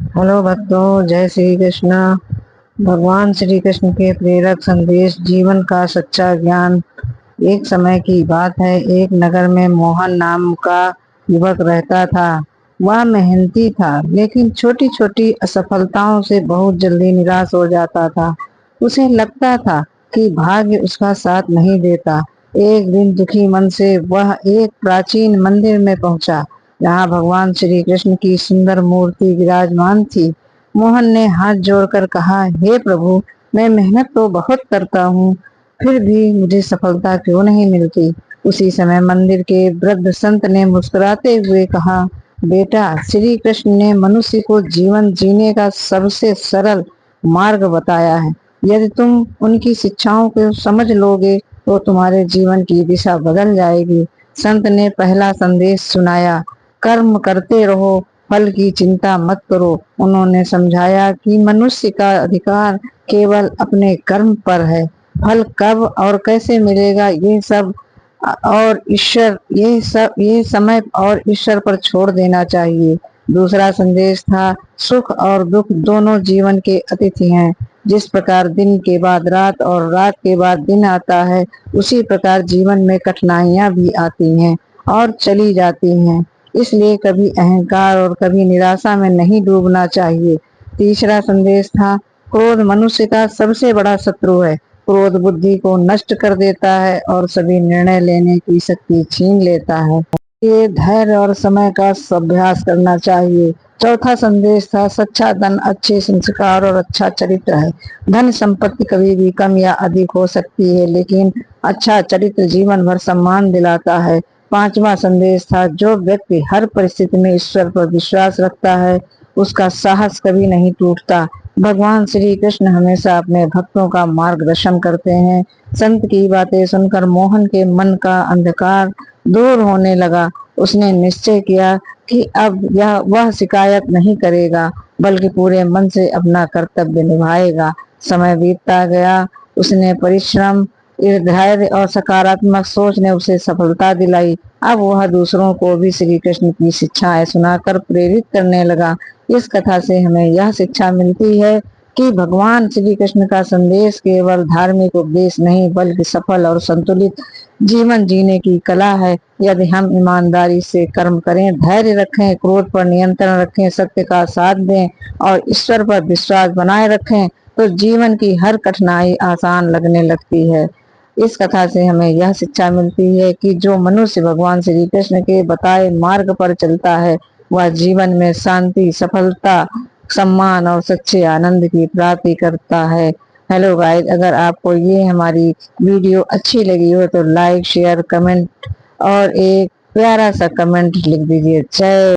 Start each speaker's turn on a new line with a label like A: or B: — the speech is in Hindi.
A: हेलो भक्तों, जय श्री कृष्ण। भगवान श्री कृष्ण के प्रेरक संदेश, जीवन का सच्चा ज्ञान। एक समय की बात है, एक नगर में मोहन नाम का युवक रहता था। वह मेहनती था, लेकिन छोटी छोटी असफलताओं से बहुत जल्दी निराश हो जाता था। उसे लगता था कि भाग्य उसका साथ नहीं देता। एक दिन दुखी मन से वह एक प्राचीन मंदिर में पहुंचा, जहाँ भगवान श्री कृष्ण की सुंदर मूर्ति विराजमान थी। मोहन ने हाथ जोड़कर कहा, हे प्रभु, मैं मेहनत तो बहुत करता हूँ, फिर भी मुझे सफलता क्यों नहीं मिलती। उसी समय मंदिर के वृद्ध संत ने मुस्कुराते हुए कहा, बेटा, श्री कृष्ण ने मनुष्य को जीवन जीने का सबसे सरल मार्ग बताया है। यदि तुम उनकी शिक्षाओं को समझ लोगे तो तुम्हारे जीवन की दिशा बदल जाएगी। संत ने पहला संदेश सुनाया, कर्म करते रहो, फल की चिंता मत करो। उन्होंने समझाया कि मनुष्य का अधिकार केवल अपने कर्म पर है। फल कब और कैसे मिलेगा ये समय और ईश्वर पर छोड़ देना चाहिए। दूसरा संदेश था, सुख और दुख दोनों जीवन के अतिथि हैं। जिस प्रकार दिन के बाद रात और रात के बाद दिन आता है, उसी प्रकार जीवन में कठिनाइयां भी आती हैं और चली जाती हैं। इसलिए कभी अहंकार और कभी निराशा में नहीं डूबना चाहिए। तीसरा संदेश था, क्रोध मनुष्य का सबसे बड़ा शत्रु है। क्रोध बुद्धि को नष्ट कर देता है और सभी निर्णय लेने की शक्ति छीन लेता है। ये धैर्य और समय का अभ्यास करना चाहिए। चौथा संदेश था, सच्चा धन अच्छे संस्कार और अच्छा चरित्र है। धन संपत्ति कभी भी कम या अधिक हो सकती है, लेकिन अच्छा चरित्र जीवन भर सम्मान दिलाता है। पांचवा संदेश था, जो व्यक्ति हर परिस्थिति में ईश्वर पर विश्वास रखता है, उसका साहस कभी नहीं टूटता। भगवान श्री कृष्ण हमेशा अपने भक्तों का मार्गदर्शन करते हैं। संत की बातें सुनकर मोहन के मन का अंधकार दूर होने लगा। उसने निश्चय किया कि अब वह शिकायत नहीं करेगा, बल्कि पूरे मन से अपना कर्तव्य निभाएगा। समय बीतता गया। उसने परिश्रम, धैर्य और सकारात्मक सोच ने उसे सफलता दिलाई। अब वह दूसरों को भी श्री कृष्ण की शिक्षाएं सुनाकर प्रेरित करने लगा। इस कथा से हमें यह शिक्षा मिलती है कि भगवान श्री कृष्ण का संदेश केवल धार्मिक उपदेश नहीं, बल्कि सफल और संतुलित जीवन जीने की कला है। यदि हम ईमानदारी से कर्म करें, धैर्य रखें, क्रोध पर नियंत्रण रखें, सत्य का साथ दें और ईश्वर पर विश्वास बनाए रखें, तो जीवन की हर कठिनाई आसान लगने लगती है। इस कथा से हमें यह शिक्षा मिलती है कि जो मनुष्य भगवान श्री कृष्ण के बताए मार्ग पर चलता है, वह जीवन में शांति, सफलता, सम्मान और सच्चे आनंद की प्राप्ति करता है। हेलो गाइस, अगर आपको ये हमारी वीडियो अच्छी लगी हो तो लाइक, शेयर, कमेंट और एक प्यारा सा कमेंट लिख दीजिए। जय